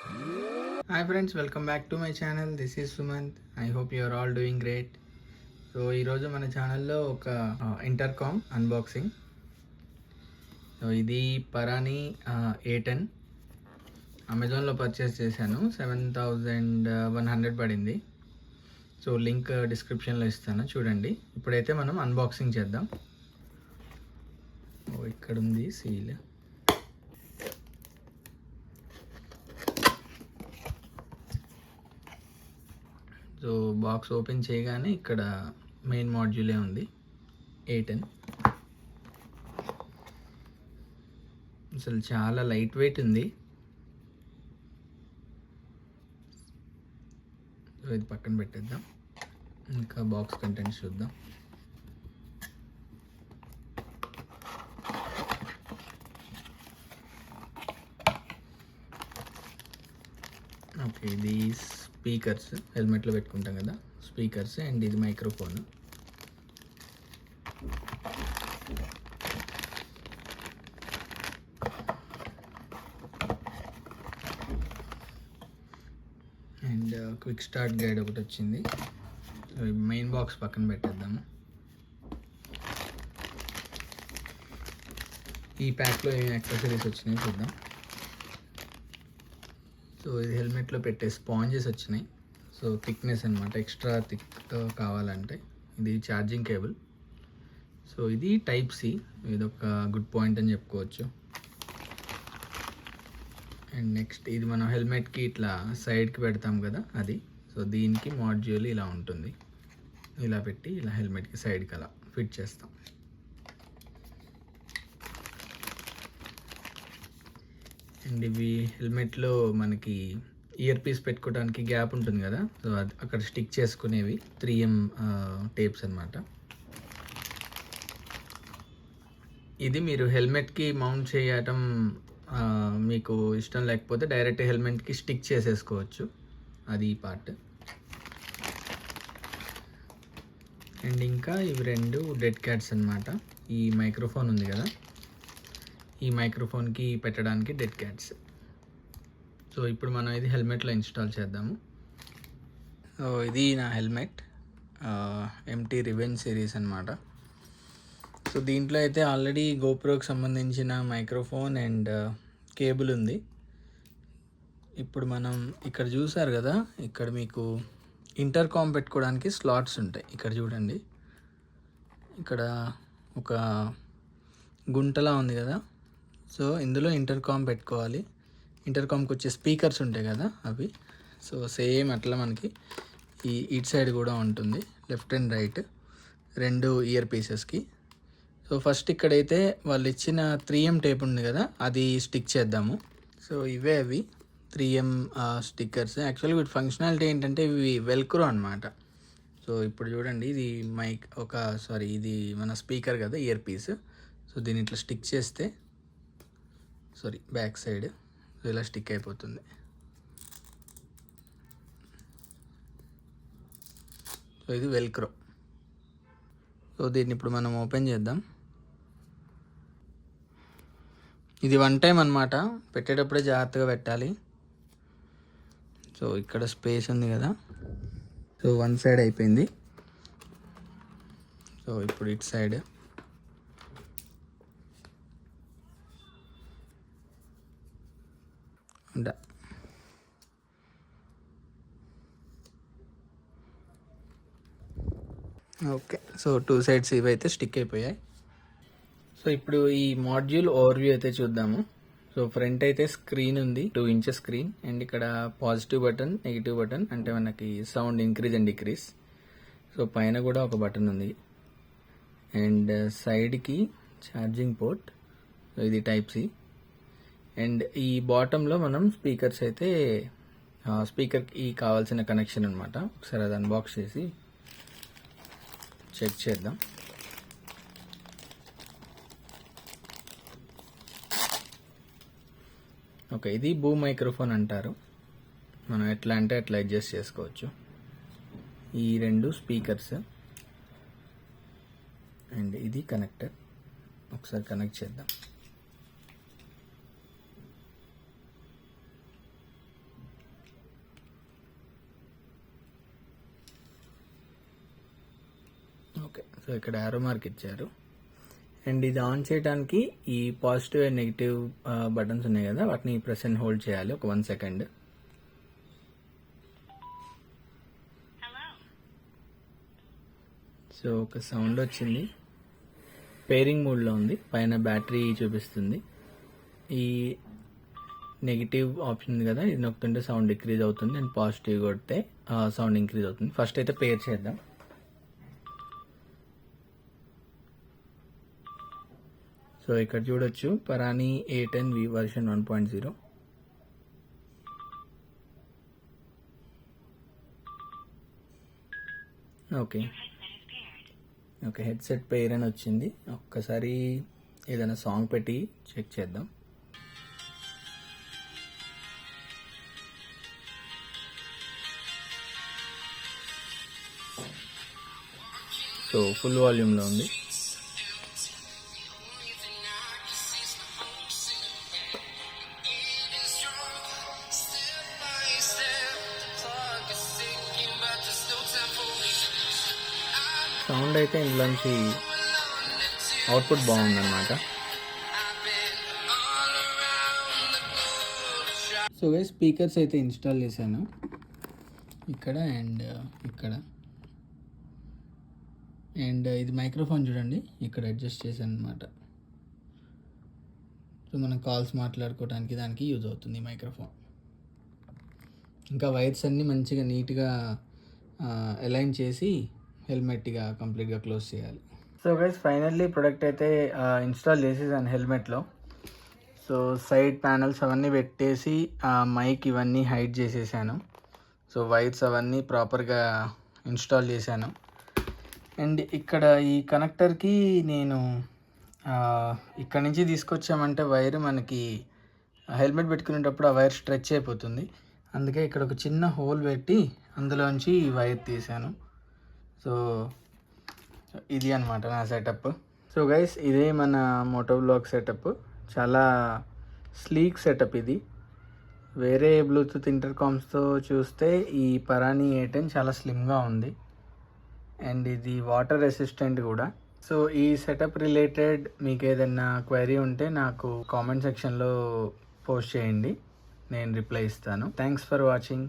Hi friends, welcome back to my channel. This is Sumant. I hope you are all doing great. So ఈరోజు మన ఛానల్లో ఒక intercom unboxing. So ఇది పరాని A10 అమెజాన్లో purchase చేశాను. 7,100 పడింది. సో లింక్ డిస్క్రిప్షన్లో ఇస్తాను, చూడండి. ఇప్పుడైతే మనం అన్బాక్సింగ్ చేద్దాం. ఇక్కడ ఉంది సీల్. సో బాక్స్ ఓపెన్ చేయగానే ఇక్కడ మెయిన్ మాడ్యూలే ఉంది, A10. అసలు చాలా లైట్ వెయిట్ ఉంది. సో ఇది పక్కన పెట్టేద్దాం, ఇంకా బాక్స్ కంటెంట్స్ చూద్దాం. ఓకే, ఇది స్పీకర్స్, హెల్మెట్లో పెట్టుకుంటాం కదా స్పీకర్స్, అండ్ ఇది microphone. And quick start guide ఒకటి వచ్చింది. మెయిన్ బాక్స్ పక్కన పెట్టేద్దాము. ఈ ప్యాక్లో ఏం యాక్సెసరీస్ వచ్చినాయి చూద్దాం. సో ఇది హెల్మెట్లో పెట్టే స్పాంజెస్ వచ్చినాయి. సో థిక్నెస్ అనమాట, ఎక్స్ట్రా థిక్ కావాలంటే. ఇది ఛార్జింగ్ కేబుల్. సో ఇది టైప్ సి, ఇది ఒక గుడ్ పాయింట్ అని చెప్పుకోవచ్చు. అండ్ నెక్స్ట్ ఇది మనం హెల్మెట్కి ఇట్లా సైడ్కి పెడతాం కదా అది. సో దీనికి మాడ్యూల్ ఇలా ఉంటుంది, ఇలా పెట్టి ఇలా హెల్మెట్కి సైడ్కి అలా ఫిట్ చేస్తాం. అండ్ ఇవి హెల్మెట్లో మనకి ఇయర్ పీస్ పెట్టుకోవడానికి గ్యాప్ ఉంటుంది కదా, సో అది అక్కడ స్టిక్ చేసుకునేవి 3M టేప్స్ అనమాట. ఇది మీరు హెల్మెట్కి మౌంట్ చేయటం మీకు ఇష్టం లేకపోతే డైరెక్ట్ హెల్మెట్కి స్టిక్ చేసేసుకోవచ్చు, అది ఈ పార్ట్. అండ్ ఇంకా ఇవి 2 డెడ్ క్యాట్స్ అనమాట. ఈ మైక్రోఫోన్ ఉంది కదా, ఈ మైక్రోఫోన్కి పెట్టడానికి డెడ్ క్యాట్స్. సో ఇప్పుడు మనం ఇది హెల్మెట్లో ఇన్స్టాల్ చేద్దాము. సో ఇది నా హెల్మెట్, MT రివెంజ్ సిరీస్ అనమాట. సో దీంట్లో అయితే ఆల్రెడీ గోప్రోకి సంబంధించిన మైక్రోఫోన్ అండ్ కేబుల్ ఉంది. ఇప్పుడు మనం ఇక్కడ చూసారు కదా, ఇక్కడ మీకు ఇంటర్కామ్ పెట్టుకోవడానికి స్లాట్స్ ఉంటాయి. ఇక్కడ చూడండి, ఇక్కడ ఒక గుంటలా ఉంది కదా. సో ఇందులో ఇంటర్కామ్ పెట్టుకోవాలి. ఇంటర్కామ్కి వచ్చే స్పీకర్స్ ఉంటాయి కదా అవి. సో సేమ్ అట్లా మనకి ఇటు సైడ్ కూడా ఉంటుంది, లెఫ్ట్ అండ్ రైట్ 2 ఇయర్ పీసెస్కి. సో ఫస్ట్ ఇక్కడైతే వాళ్ళు ఇచ్చిన 3M టేప్ ఉంది కదా, అది స్టిక్ చేద్దాము. సో ఇవే అవి 3M స్టిక్కర్స్. యాక్చువల్గా వీటి ఫంక్షనాలిటీ ఏంటంటే ఇవి వెల్క్రో అనమాట. సో ఇప్పుడు చూడండి, ఇది ఇది మన స్పీకర్ కదా, ఇయర్ పీస్. సో దీన్ని ఇట్లా స్టిక్ చేస్తే బ్యాక్ సైడ్ ఇలా స్టిక్ అయిపోతుంది. సో ఇది వెల్క్రో. సో దీన్ని ఇప్పుడు మనం ఓపెన్ చేద్దాం. ఇది 1 టైం అనమాట, పెట్టేటప్పుడే జాగ్రత్తగా పెట్టాలి. సో ఇక్కడ స్పేస్ ఉంది కదా, సో 1 సైడ్ అయిపోయింది. సో ఇప్పుడు ఇటు సైడ్. ఓకే, సో 2 సైడ్స్ ఇవైతే స్టిక్ అయిపోయాయి. సో ఇప్పుడు ఈ మాడ్యూల్ ఓవర్వ్యూ అయితే చూద్దాము. సో ఫ్రంట్ అయితే స్క్రీన్ ఉంది, 2 ఇంచెస్ స్క్రీన్. అండ్ ఇక్కడ పాజిటివ్ బటన్, నెగిటివ్ బటన్, అంటే మనకి sound increase and decrease. So పైన కూడా ఒక బటన్ ఉంది. అండ్ సైడ్కి ఛార్జింగ్ పోర్ట్, సో ఇది టైప్ సి. అండ్ ఈ బాటంలో మనం స్పీకర్స్ అయితే స్పీకర్కి కావాల్సిన కనెక్షన్ అనమాట. ఒకసారి అది అన్బాక్స్ చేసి చెక్ చేద్దాం. ఓకే, ఇది బూమ్ మైక్రోఫోన్ అంటారు. మనం ఎట్లా అంటే అట్లా అడ్జస్ట్ చేసుకోవచ్చు. ఈ 2 స్పీకర్స్ అండ్ ఇది కనెక్టర్. ఒకసారి కనెక్ట్ చేద్దాం. సో ఇక్కడ యారో మార్క్ ఇచ్చారు. అండ్ ఇది ఆన్ చేయడానికి ఈ పాజిటివ్ అండ్ నెగిటివ్ బటన్స్ ఉన్నాయి కదా, వాటిని ప్రెస్ అండ్ హోల్డ్ చేయాలి ఒక 1 సెకండ్. సో ఒక సౌండ్ వచ్చింది. పేరింగ్ మోడ్లో ఉంది, పైన బ్యాటరీ చూపిస్తుంది. ఈ నెగిటివ్ ఆప్షన్ ఉంది కదా, ఇది నొక్కుతుంటే సౌండ్ డిక్రీజ్ అవుతుంది, అండ్ పాజిటివ్ కొడితే సౌండ్ ఇంక్రీజ్ అవుతుంది. ఫస్ట్ అయితే పేర్ చేద్దాం. సో ఇక్కడ చూడొచ్చు పరాని A10V వర్షన్ 1.0. ఓకే హెడ్సెట్ పేర్ అని వచ్చింది. ఒక్కసారి ఏదైనా సాంగ్ పెట్టి చెక్ చేద్దాం. సో ఫుల్ వాల్యూమ్లో ఉంది. సౌండ్ అయితే ఇందులోంచి అవుట్పుట్ బాగుందన్నమాట. సో గైస్ స్పీకర్స్ అయితే ఇన్స్టాల్ చేశాను ఇక్కడ అండ్ ఇక్కడ. అండ్ ఇది మైక్రోఫోన్ చూడండి, ఇక్కడ అడ్జస్ట్ చేశాను అనమాట. సో మనం కాల్స్ మాట్లాడుకోవడానికి దానికి యూజ్ అవుతుంది ఈ మైక్రోఫోన్. ఇంకా వైర్స్ అన్నీ మంచిగా నీట్గా అలైన్ చేసి హెల్మెట్గా కంప్లీట్గా క్లోజ్ చేయాలి. సో గైస్ ఫైనల్లీ ప్రొడక్ట్ అయితే ఇన్స్టాల్ చేసేసాను హెల్మెట్లో. సో సైడ్ ప్యానల్స్ అవన్నీ పెట్టేసి మైక్ ఇవన్నీ హైడ్ చేసేసాను. సో వైర్స్ అవన్నీ ప్రాపర్గా ఇన్స్టాల్ చేశాను. అండ్ ఇక్కడ ఈ కనెక్టర్కి నేను ఇక్కడ నుంచి తీసుకొచ్చామంటే వైర్ మనకి హెల్మెట్ పెట్టుకునేటప్పుడు ఆ వైర్ స్ట్రెచ్ అయిపోతుంది. అందుకే ఇక్కడ ఒక చిన్న హోల్ పెట్టి అందులోంచి ఈ వైర్ తీసాను. సో ఇది అనమాట నా సెటప్. సో గైస్ ఇదే మన మోటో వ్లాగ్ సెటప్. చాలా స్లీక్ సెటప్ ఇది. వేరే బ్లూటూత్ ఇంటర్కామ్స్తో చూస్తే ఈ పరాని A10 చాలా స్లిమ్గా ఉంది. అండ్ ఇది వాటర్ రెసిస్టెంట్ కూడా. సో ఈ సెటప్ రిలేటెడ్ మీకు ఏదైనా క్వైరీ ఉంటే నాకు కామెంట్ సెక్షన్లో పోస్ట్ చేయండి, నేను రిప్లై ఇస్తాను. Thanks for watching.